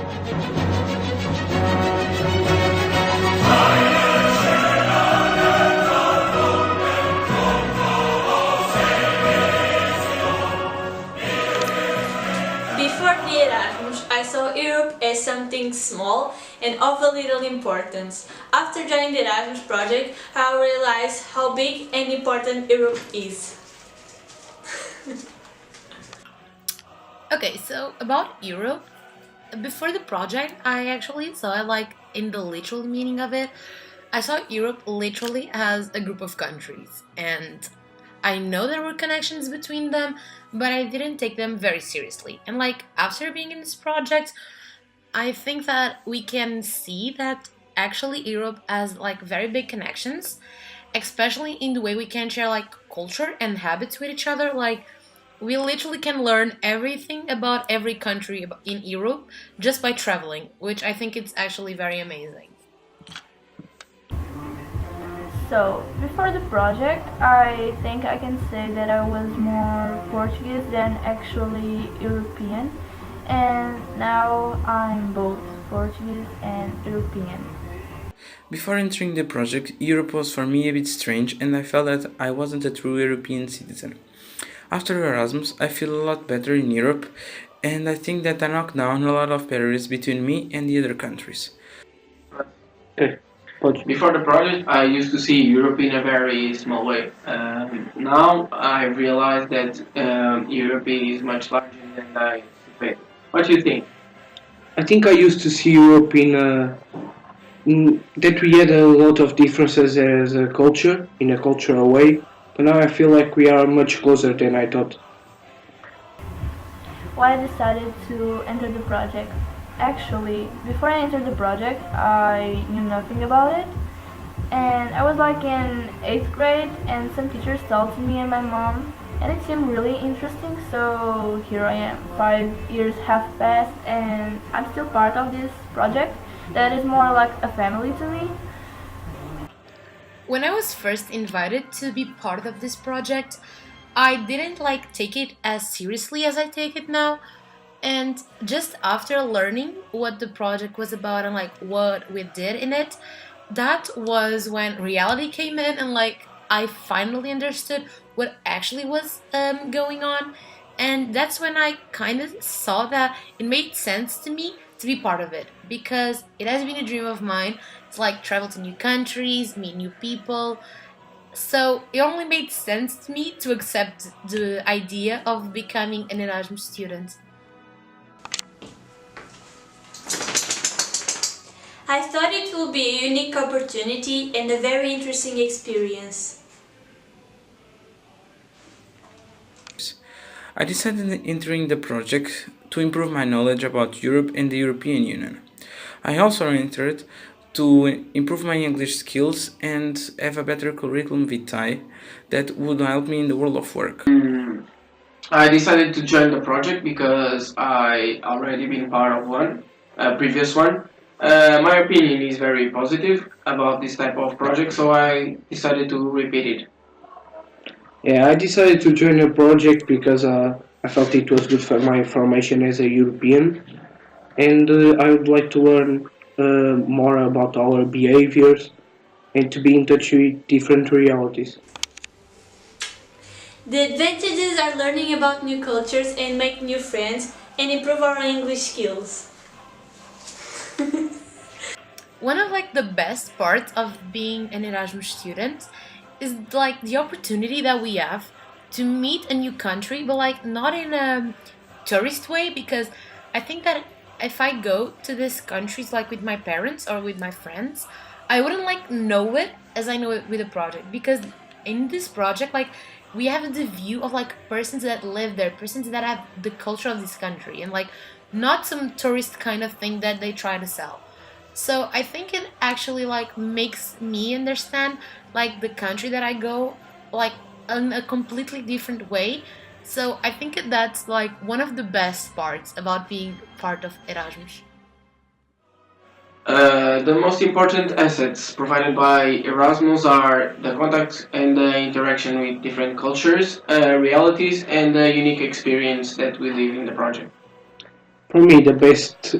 Before the Erasmus, I saw Europe as something small and of a little importance. After joining the Erasmus project, I realized how big and important Europe is. Okay, so about Europe, before the project, I actually saw it like in the literal meaning of it. I saw Europe literally as a group of countries, and I know there were connections between them, but I didn't take them very seriously. And like after being in this project, I think that we can see that actually Europe has like very big connections, especially in the way we can share like culture and habits with each other. Like we literally can learn everything about every country in Europe just by traveling, which I think it's actually very amazing. So, before the project, I think I can say that I was more Portuguese than actually European, and now I'm both Portuguese and European. Before entering the project, Europe was for me a bit strange and I felt that I wasn't a true European citizen. After Erasmus, I feel a lot better in Europe and I think that I knocked down a lot of barriers between me and the other countries. Okay. Before the project, I used to see Europe in a very small way. Now I realize that Europe is much larger than I anticipated. What do you think? I think I used to see Europe that we had a lot of differences as a culture, in a cultural way, but now I feel like we are much closer than I thought. Why I decided to enter the project? Actually, before I entered the project, I knew nothing about it. And I was like in 8th grade, and some teachers told me and my mom, and it seemed really interesting, so here I am. 5 years have passed, and I'm still part of this project that is more like a family to me. When I was first invited to be part of this project, I didn't like take it as seriously as I take it now. And just after learning what the project was about and like what we did in it, that was when reality came in and like I finally understood what actually was going on. And that's when I kind of saw that it made sense to me to be part of it because it has been a dream of mine to like travel to new countries, meet new people. So it only made sense to me to accept the idea of becoming an Erasmus student. I thought it would be a unique opportunity and a very interesting experience. I decided entering the project to improve my knowledge about Europe and the European Union. I also entered to improve my English skills and have a better curriculum vitae that would help me in the world of work. I decided to join the project because I already been part of one, a previous one. My opinion is very positive about this type of project, so I decided to repeat it. Yeah, I decided to join a project because I felt it was good for my formation as a European, and I would like to learn more about our behaviors and to be in touch with different realities. The advantages are learning about new cultures and make new friends and improve our English skills. One of like the best parts of being an Erasmus student is like the opportunity that we have to meet a new country, but like not in a tourist way because I think that if I go to these countries like with my parents or with my friends, I wouldn't like know it as I know it with a project because in this project like we have the view of like persons that live there, persons that have the culture of this country and like not some tourist kind of thing that they try to sell. So I think it actually like makes me understand like the country that I go like in a completely different way. So I think that's like one of the best parts about being part of Erasmus. The most important assets provided by Erasmus are the contact and the interaction with different cultures, realities, and the unique experience that we live in the project. For me, the best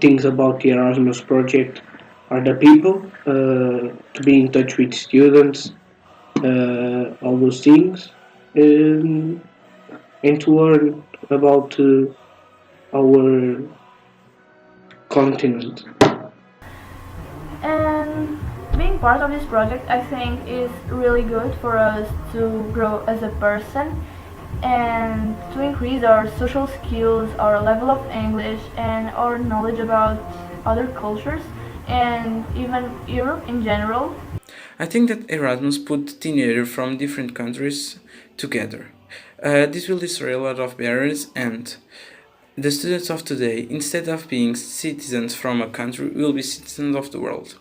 things about the Erasmus project are the people, to be in touch with students, all those things, um, and to learn about our continent. And being part of this project, I think, is really good for us to grow as a person and to increase our social skills, our level of English, and our knowledge about other cultures and even Europe in general. I think that Erasmus put teenagers from different countries together. This will destroy a lot of barriers, and the students of today, instead of being citizens from a country, will be citizens of the world.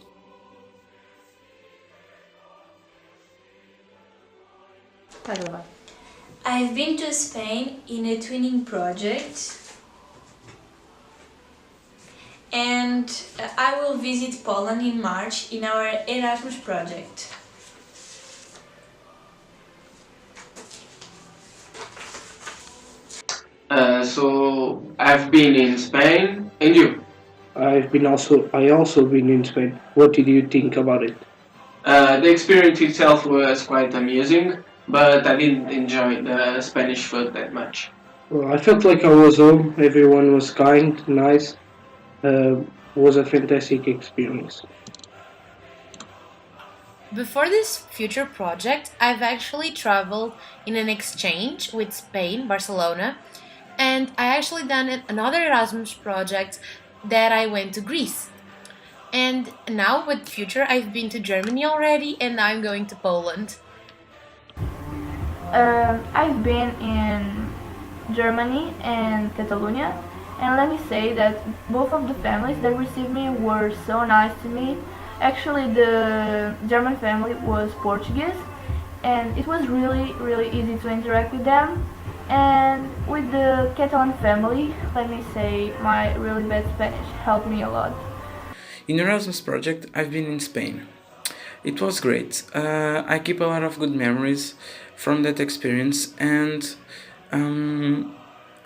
I've been to Spain in a twinning project, and I will visit Poland in March in our Erasmus project. So I've been in Spain, and you? I also been in Spain. What did you think about it? The experience itself was quite amusing, but I didn't enjoy the Spanish food that much. Well, I felt like I was home. Everyone was kind, nice. Was a fantastic experience. Before this future project, I've actually traveled in an exchange with Spain, Barcelona, and I actually done another Erasmus project that I went to Greece. And now with future, I've been to Germany already, and now I'm going to Poland. I've been in Germany and Catalonia, and let me say that both of the families that received me were so nice to me. Actually, the German family was Portuguese, and it was really, really easy to interact with them. And with the Catalan family, let me say my really bad Spanish helped me a lot. In Erasmus project, I've been in Spain. It was great. I keep a lot of good memories from that experience and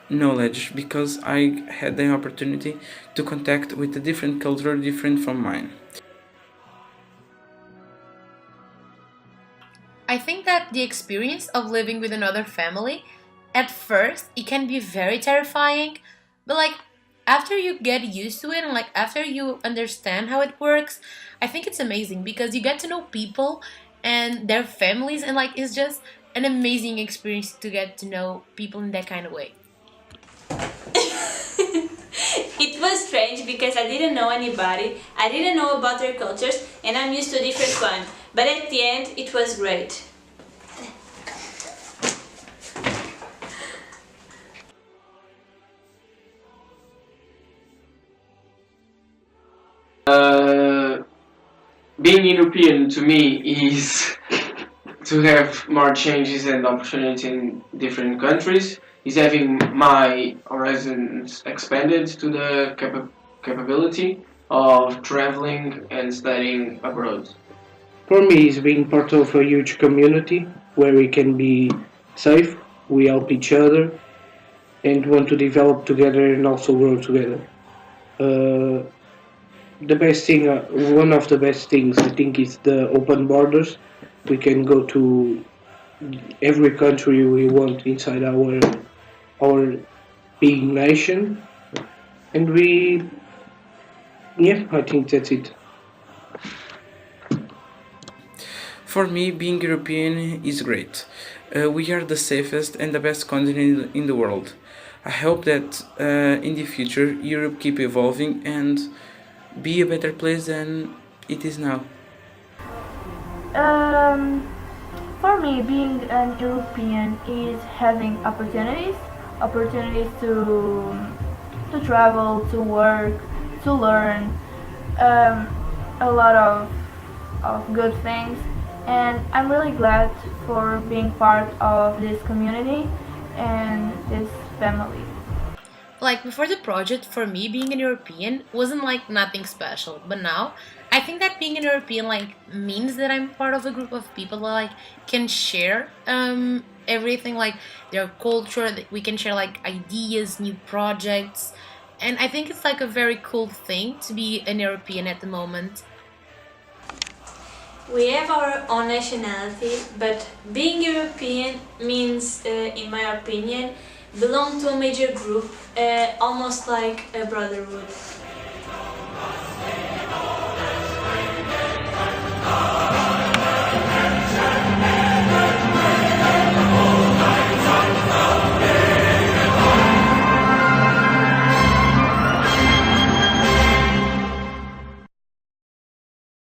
knowledge because I had the opportunity to contact with a different culture different from mine. I think that the experience of living with another family, at first, it can be very terrifying, but like after you get used to it and like after you understand how it works, I think it's amazing because you get to know people and their families, and like it's just an amazing experience to get to know people in that kind of way. It was strange because I didn't know anybody, I didn't know about their cultures, and I'm used to a different one. But at the end, it was great. Uh, Being European to me is to have more changes and opportunities in different countries, is having my horizons expanded to the capability of traveling and studying abroad. For me, it's being part of a huge community where we can be safe, we help each other, and want to develop together and also grow together. Uh, the best thing, one of the best things, I think, is the open borders. We can go to every country we want inside our big nation, and yeah, I think that's it. For me, being European is great. We are the safest and the best continent in the world. I hope that in the future Europe keep evolving and be a better place than it is now. Um, for me, being an European is having opportunities, opportunities to travel, to work, to learn, um, a lot of good things, and I'm really glad for being part of this community and this family. Like before the project, for me, being an European wasn't like nothing special, but now I think that being an European like means that I'm part of a group of people that like can share everything, like their culture, that we can share like ideas, new projects, And I think it's like a very cool thing to be an European at the moment. We have our own nationality, but being European means, in my opinion, belong to a major group, almost like a brotherhood.